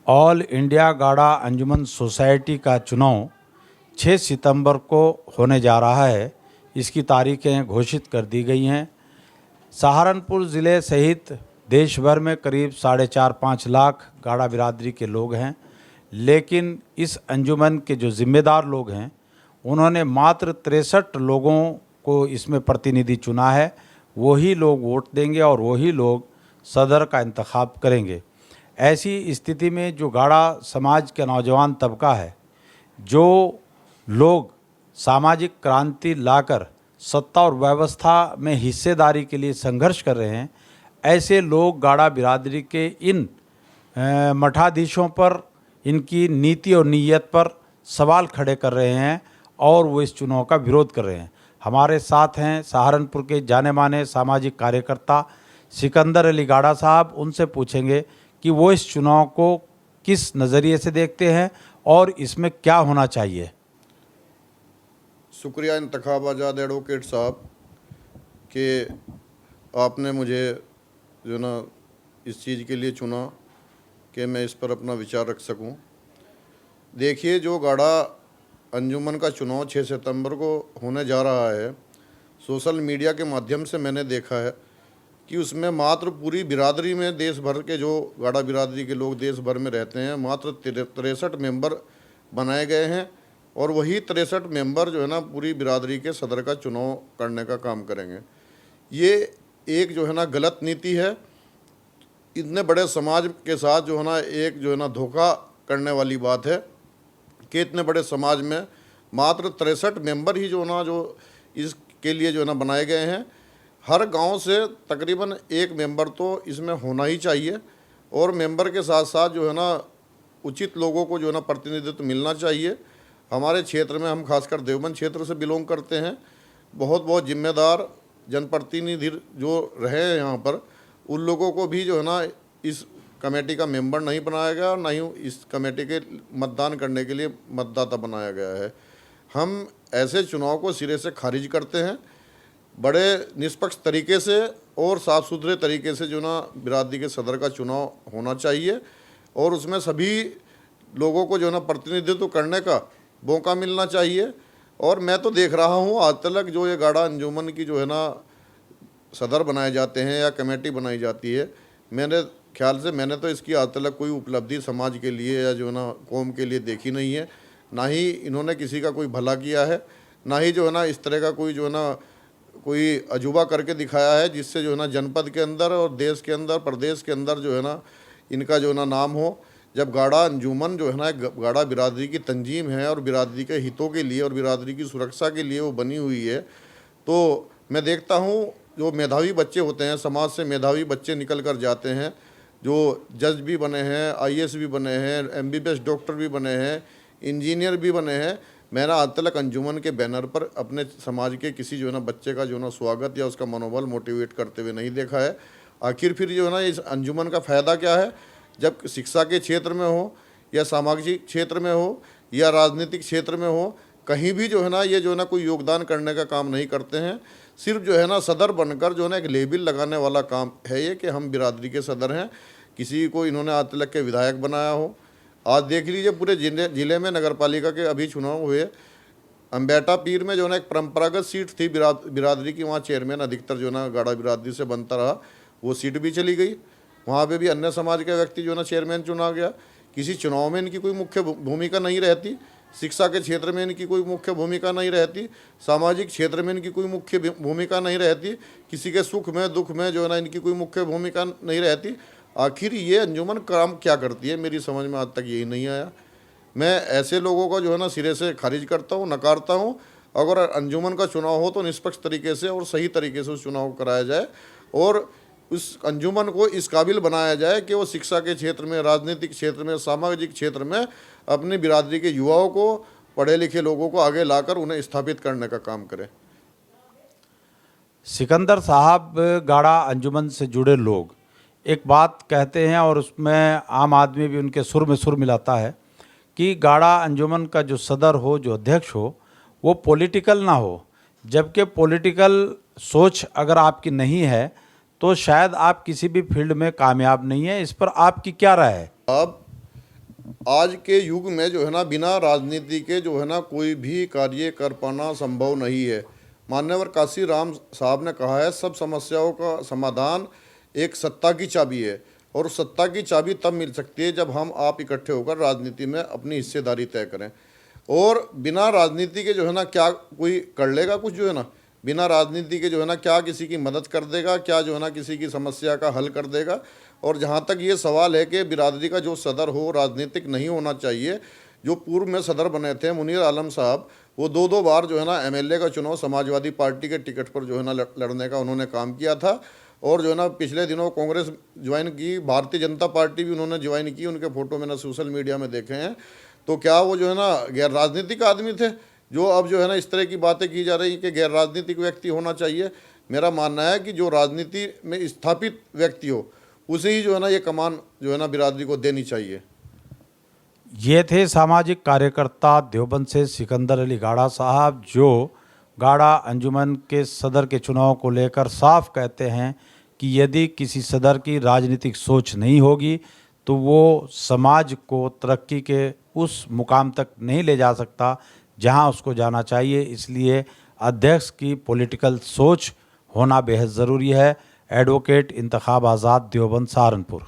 All India गाड़ा अंजुमन society का चुनाव 6 सितंबर को होने जा रहा है। इसकी तारीखें घोषित कर दी गई हैं। सहारनपुर ज़िले सहित देश भर में करीब 4.5-5 लाख गाड़ा बिरादरी के लोग हैं, लेकिन इस अंजुमन के जो ज़िम्मेदार लोग हैं उन्होंने मात्र 63 लोगों को इसमें प्रतिनिधि चुना है। वही लोग वोट देंगे और वही लोग सदर का इंतखाब करेंगे। ऐसी स्थिति में जो गाड़ा समाज का नौजवान तबका है, जो लोग सामाजिक क्रांति लाकर सत्ता और व्यवस्था में हिस्सेदारी के लिए संघर्ष कर रहे हैं, ऐसे लोग गाड़ा बिरादरी के इन मठाधीशों पर, इनकी नीति और नीयत पर सवाल खड़े कर रहे हैं और वो इस चुनाव का विरोध कर रहे हैं। हमारे साथ हैं सहारनपुर के जाने माने सामाजिक कार्यकर्ता सिकंदर अली गाड़ा साहब। उनसे पूछेंगे कि वो इस चुनाव को किस नज़रिए से देखते हैं और इसमें क्या होना चाहिए। शुक्रिया इंतखाब आज़ाद एडवोकेट साहब कि आपने मुझे जो ना इस चीज़ के लिए चुना कि मैं इस पर अपना विचार रख सकूं। देखिए, जो गाड़ा अंजुमन का चुनाव 6 सितंबर को होने जा रहा है, सोशल मीडिया के माध्यम से मैंने देखा है कि उसमें मात्र पूरी बिरादरी में, देश भर के जो गाड़ा बिरादरी के लोग देश भर में रहते हैं, मात्र 63 मेंबर बनाए गए हैं और वही 63 मेंबर जो है ना पूरी बिरादरी के सदर का चुनाव करने का काम करेंगे। ये एक जो है ना गलत नीति है। इतने बड़े समाज के साथ जो है ना एक जो है ना धोखा करने वाली बात है कि इतने बड़े समाज में मात्र 63 मेंबर ही जो ना जो इसके लिए जो है ना बनाए गए हैं। हर गांव से तकरीबन एक मेंबर तो इसमें होना ही चाहिए और मेंबर के साथ साथ जो है ना उचित लोगों को जो है ना प्रतिनिधित्व मिलना चाहिए। हमारे क्षेत्र में, हम खासकर देवबंद क्षेत्र से बिलोंग करते हैं, बहुत जिम्मेदार जनप्रतिनिधि जो रहे हैं यहाँ पर, उन लोगों को भी जो है ना इस कमेटी का मेंबर नहीं बनाया गया और ना ही इस कमेटी के मतदान करने के लिए मतदाता बनाया गया है। हम ऐसे चुनाव को सिरे से खारिज करते हैं। बड़े निष्पक्ष तरीके से और साफ़ सुथरे तरीके से जो ना बिरादरी के सदर का चुनाव होना चाहिए और उसमें सभी लोगों को जो ना प्रतिनिधित्व करने का मौका मिलना चाहिए। और मैं तो देख रहा हूँ आज तक जो ये गाड़ा अंजुमन की जो है ना सदर बनाए जाते हैं या कमेटी बनाई जाती है, मेरे ख्याल से मैंने तो इसकी आज तक कोई उपलब्धि समाज के लिए या जो है ना कौम के लिए देखी नहीं है। ना ही इन्होंने किसी का कोई भला किया है, ना ही जो है ना इस तरह का कोई जो है ना कोई अजूबा करके दिखाया है जिससे जो है ना जनपद के अंदर और देश के अंदर, प्रदेश के अंदर जो है ना इनका जो है ना नाम हो। जब गाड़ा अंजुमन जो है ना गाड़ा बिरादरी की तंजीम है और बिरादरी के हितों के लिए और बिरादरी की सुरक्षा के लिए वो बनी हुई है, तो मैं देखता हूँ जो मेधावी बच्चे होते हैं, समाज से मेधावी बच्चे निकल कर जाते हैं, जो जज भी बने हैं, आईएएस भी बने हैं, एमबीबीएस डॉक्टर भी बने हैं, इंजीनियर भी बने हैं। मैंने आज तक अंजुमन के बैनर पर अपने समाज के किसी जो है ना बच्चे का जो है ना स्वागत या उसका मनोबल मोटिवेट करते हुए नहीं देखा है। आखिर फिर जो है ना इस अंजुमन का फ़ायदा क्या है? जब शिक्षा के क्षेत्र में हो या सामाजिक क्षेत्र में हो या राजनीतिक क्षेत्र में हो, कहीं भी जो है ना ये जो है ना कोई योगदान करने का काम नहीं करते हैं। सिर्फ जो है ना सदर बनकर जो है ना एक लेबल लगाने वाला काम है ये कि हम बिरादरी के सदर हैं। किसी को इन्होंने आज तक के विधायक बनाया हो। आज देख लीजिए पूरे ज़िले में नगर पालिका के अभी चुनाव हुए, अम्बेटा पीर में जो है ना एक परंपरागत सीट थी बिरादरी की, वहाँ चेयरमैन अधिकतर जो है ना गाड़ा बिरादरी से बनता रहा, वो सीट भी चली गई। वहाँ पे भी अन्य समाज के व्यक्ति जो है ना चेयरमैन चुना गया। किसी चुनाव में इनकी कोई मुख्य भूमिका नहीं रहती, शिक्षा के क्षेत्र में इनकी कोई मुख्य भूमिका नहीं रहती, सामाजिक क्षेत्र में इनकी कोई मुख्य भूमिका नहीं रहती, किसी के सुख में दुख में जो है ना इनकी कोई मुख्य भूमिका नहीं रहती। आखिर ये अंजुमन काम क्या करती है, मेरी समझ में आज तक यही नहीं आया। मैं ऐसे लोगों का जो है ना सिरे से खारिज करता हूँ, नकारता हूँ। अगर अंजुमन का चुनाव हो तो निष्पक्ष तरीके से और सही तरीके से उस चुनाव कराया जाए और उस अंजुमन को इस काबिल बनाया जाए कि वो शिक्षा के क्षेत्र में, राजनीतिक क्षेत्र में, सामाजिक क्षेत्र में अपनी बिरादरी के युवाओं को, पढ़े लिखे लोगों को आगे लाकर उन्हें स्थापित करने का काम करें। सिकंदर साहब, गाड़ा अंजुमन से जुड़े लोग एक बात कहते हैं और उसमें आम आदमी भी उनके सुर में सुर मिलाता है कि गाड़ा अंजुमन का जो सदर हो, जो अध्यक्ष हो, वो पॉलिटिकल ना हो। जबकि पॉलिटिकल सोच अगर आपकी नहीं है तो शायद आप किसी भी फील्ड में कामयाब नहीं है। इस पर आपकी क्या राय है? अब आज के युग में जो है ना बिना राजनीति के जो है ना कोई भी कार्य कर पाना संभव नहीं है। मान्यवर काशी राम साहब ने कहा है, सब समस्याओं का समाधान एक सत्ता की चाबी है, और सत्ता की चाबी तब मिल सकती है जब हम आप इकट्ठे होकर राजनीति में अपनी हिस्सेदारी तय करें। और बिना राजनीति के जो है ना क्या कोई कर लेगा कुछ, जो है ना बिना राजनीति के जो है ना क्या किसी की मदद कर देगा, क्या जो है ना किसी की समस्या का हल कर देगा। और जहाँ तक ये सवाल है कि बिरादरी का जो सदर हो राजनीतिक नहीं होना चाहिए, जो पूर्व में सदर बने थे मुनीर आलम साहब, वो दो बार जो है ना एमएलए का चुनाव समाजवादी पार्टी के टिकट पर जो है ना लड़ने का उन्होंने काम किया था। और जो है ना पिछले दिनों कांग्रेस ज्वाइन की, भारतीय जनता पार्टी भी उन्होंने ज्वाइन की, उनके फ़ोटो मैंने सोशल मीडिया में देखे हैं। तो क्या वो जो है ना गैर राजनीतिक आदमी थे? जो अब जो है ना इस तरह की बातें की जा रही कि गैर राजनीतिक व्यक्ति होना चाहिए। मेरा मानना है कि जो राजनीति में स्थापित व्यक्ति हो उसे ही जो है ना ये कमान जो है ना बिरादरी को देनी चाहिए। ये थे सामाजिक कार्यकर्ता देवबंद से सिकंदर अली गाड़ा साहब, जो गाड़ा अंजुमन के सदर के चुनाव को लेकर साफ कहते हैं कि यदि किसी सदर की राजनीतिक सोच नहीं होगी तो वो समाज को तरक्की के उस मुकाम तक नहीं ले जा सकता जहां उसको जाना चाहिए। इसलिए अध्यक्ष की पॉलिटिकल सोच होना बेहद ज़रूरी है। एडवोकेट इंतखाब आज़ाद, देवबंद, सहारनपुर।